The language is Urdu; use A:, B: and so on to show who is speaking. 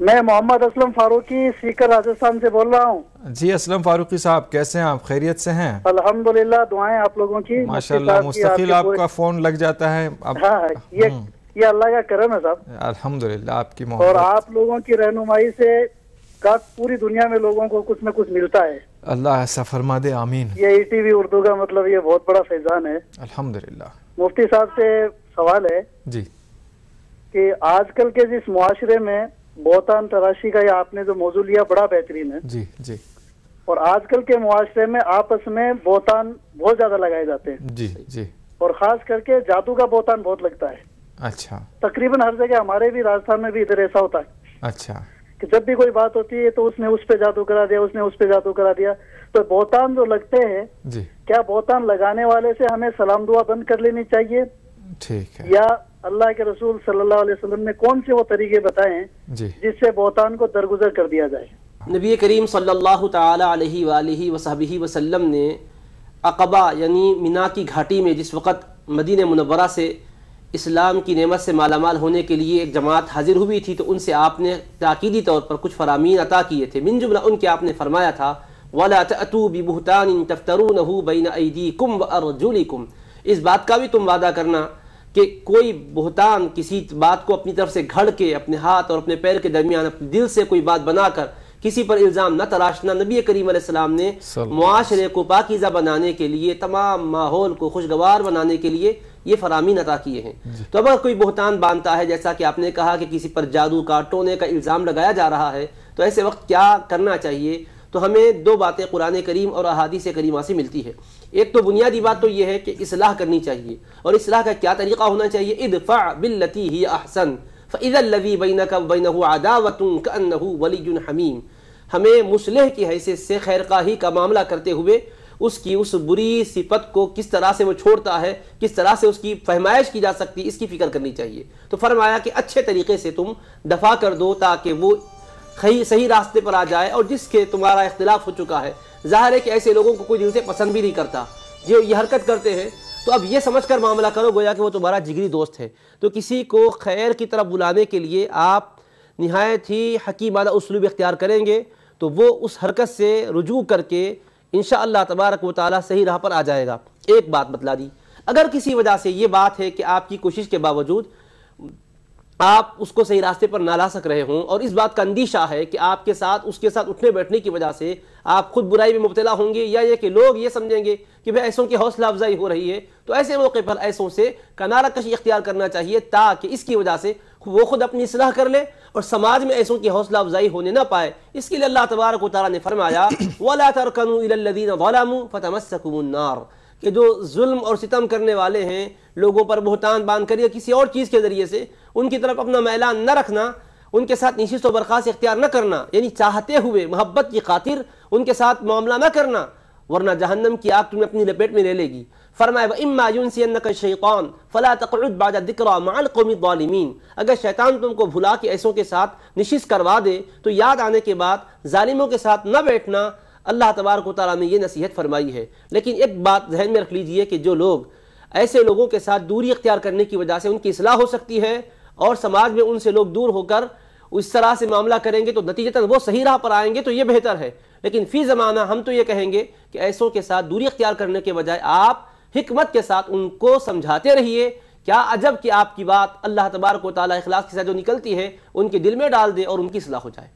A: میں محمد اسلم فاروقی سیکر راجستھان سے بول رہا ہوں۔
B: جی اسلم فاروقی صاحب کیسے ہیں آپ؟ خیریت سے ہیں؟
A: الحمدللہ، دعائیں آپ لوگوں کی۔
B: ماشاءاللہ مستقل آپ کا فون لگ جاتا ہے۔
A: ہاں یہ اللہ کا کرم ہے صاحب،
B: الحمدللہ آپ کی
A: اور
B: محبت،
A: آپ لوگوں کی رہنمائی سے پوری دنیا میں لوگوں کو کچھ نہ کچھ ملتا ہے۔
B: اللہ ایسا فرما دے، آمین۔
A: یہ ای ٹی وی اردو کا مطلب یہ بہت بڑا فیضان ہے۔
B: الحمدللہ۔
A: مفتی صاحب سے سوال ہے
B: جی
A: کہ آج کل کے جس معاشرے میں بہتان تراشی کا یہ آپ نے جو موضوع لیا بڑا بہترین ہے،
B: جی جی
A: اور آج کل کے معاشرے میں آپس میں بہتان بہت زیادہ لگائے جاتے ہیں،
B: جی جی۔
A: اور خاص کر کے جادو کا بہتان بہت لگتا ہے۔
B: اچھا
A: تقریباً ہر جگہ، ہمارے بھی راجستھان میں بھی ادھر ایسا ہوتا ہے
B: اچھا
A: کہ جب بھی کوئی بات ہوتی ہے تو اس نے اس پہ جادو کرا دیا، اس نے اس پہ جادو کرا دیا۔ تو بہتان جو لگتے ہیں،
B: جی
A: کیا بہتان لگانے والے سے ہمیں سلام دعا بند کر لینی چاہیے،
B: ٹھیک ہے۔
A: یا اللہ کے رسول صلی اللہ علیہ وسلم نے کون سے وہ طریقے بتائے ہیں
B: جی
A: جس سے بہتان کو درگزر کر دیا جائے؟
C: نبی کریم صلی اللہ تعالی علیہ وآلہ وصحبہ وسلم نے عقبہ یعنی مینا کی گھاٹی میں جس وقت مدینہ منورہ سے اسلام کی نعمت سے مالا مال ہونے کے لیے ایک جماعت حاضر ہوئی تھی، تو ان سے آپ نے تاکیدی طور پر کچھ فرامین عطا کیے تھے۔ من جملہ ان کے آپ نے فرمایا تھا وَلَا تَأْتُوا بِبُهْتَانٍ تَفْتَرُونَهُ بَيْنَ أَيْدِيكُمْ وَأَرْجُلِكُمْ، اس بات کا بھی تم وعدہ کرنا کہ کوئی بہتان کسی بات کو اپنی طرف سے گھڑ کے اپنے ہاتھ اور اپنے پیر کے درمیان اپنے دل سے کوئی بات بنا کر کسی پر الزام نہ تراشنا۔ نبی کریم علیہ السلام نے معاشرے کو پاکیزہ بنانے کے لیے، تمام ماحول کو خوشگوار بنانے کے لیے یہ فرامین عطا کیے ہیں۔ تو اگر کوئی بہتان باندھتا ہے، جیسا کہ آپ نے کہا کہ کسی پر جادو کا ٹونے کا الزام لگایا جا رہا ہے، تو ایسے وقت کیا کرنا چاہیے؟ تو ہمیں دو باتیں قرآن کریم اور احادیث کریمہ سے ملتی ہے۔ ایک تو بنیادی بات تو یہ ہے کہ اصلاح کرنی چاہیے، اور اصلاح کا کیا طریقہ ہونا چاہیے؟ ادفع باللتی ہی احسن فاذا الذی بینک وبینہ عداوۃ کانہ ولی حمیم۔ ہمیں مصلح کی حیثیت سے خیر خواہی کا معاملہ کرتے ہوئے اس کی اس بری صفت کو کس طرح سے وہ چھوڑتا ہے، کس طرح سے اس کی فہمائش کی جا سکتی، اس کی فکر کرنی چاہیے۔ تو فرمایا کہ اچھے طریقے سے تم دفع کر دو تاکہ وہ صحیح راستے پر آ جائے، اور جس کے تمہارا اختلاف ہو چکا ہے، ظاہر ہے کہ ایسے لوگوں کو کوئی دل سے پسند بھی نہیں کرتا جو یہ حرکت کرتے ہیں، تو اب یہ سمجھ کر معاملہ کرو گویا کہ وہ تمہارا جگری دوست ہے۔ تو کسی کو خیر کی طرف بلانے کے لیے آپ نہایت ہی حکیمانہ اسلوب اختیار کریں گے تو وہ اس حرکت سے رجوع کر کے انشاءاللہ تبارک و تعالی صحیح راہ پر آ جائے گا۔ ایک بات بتلا دی، اگر کسی وجہ سے یہ بات ہے کہ آپ کی کوشش کے باوجود آپ اس کو صحیح راستے پر نہ لا سک رہے ہوں، اور اس بات کا اندیشہ ہے کہ آپ کے ساتھ اس کے ساتھ اٹھنے بیٹھنے کی وجہ سے آپ خود برائی میں مبتلا ہوں گے، یا یہ کہ لوگ یہ سمجھیں گے کہ بھئی ایسوں کی حوصلہ افزائی ہو رہی ہے، تو ایسے موقع پر ایسوں سے کنارہ کشی اختیار کرنا چاہیے تاکہ اس کی وجہ سے وہ خود اپنی اصلاح کر لے اور سماج میں ایسوں کی حوصلہ افزائی ہونے نہ پائے۔ اس کے لیے اللہ تبارک و تعالیٰ نے فرمایا وَلَا تَرْكَنُوا إِلَى الَّذِينَ ظَلَمُوا فَتَمَسَّكُمُ النَّارُ، کہ جو ظلم اور ستم کرنے والے ہیں، لوگوں پر بہتان باندھ کر یا کسی اور چیز کے ذریعے سے ان کی طرف اپنا میلان نہ رکھنا، ان کے ساتھ نشست و برخاست اختیار نہ کرنا، یعنی چاہتے ہوئے محبت کی خاطر ان کے ساتھ معاملہ نہ کرنا، ورنہ جہنم کی آگ تمہیں اپنی لپیٹ میں لے لے گی۔ فرمایا وَإِمَّا يُنْسِيَنَّكَ الشَّيْطَانُ فَلَا تَقْعُدْ بَعْدَ الذِّكْرَىٰ مَعَ الْقَوْمِ الظَّالِمِينَ، اگر شیطان تم کو بھلا کے ایسوں کے ساتھ نشست کروا دے تو یاد آنے کے بعد ظالموں کے ساتھ نہ بیٹھنا۔ اللہ تبارک و تعالیٰ نے یہ نصیحت فرمائی ہے۔ لیکن ایک بات ذہن میں رکھ لیجئے کہ جو لوگ ایسے لوگوں کے ساتھ دوری اختیار کرنے کی وجہ سے ان کی اصلاح ہو سکتی ہے، اور سماج میں ان سے لوگ دور ہو کر اس طرح سے معاملہ کریں گے تو نتیجتاً وہ صحیح راہ پر آئیں گے، تو یہ بہتر ہے۔ لیکن فی زمانہ ہم تو یہ کہیں گے کہ ایسوں کے ساتھ دوری اختیار کرنے کے بجائے آپ حکمت کے ساتھ ان کو سمجھاتے رہیے۔ کیا عجب کہ آپ کی بات اللہ تبارک و تعالیٰ اخلاص کے ساتھ جو نکلتی ہے ان کے دل میں ڈال دے اور ان کی اصلاح ہو جائے۔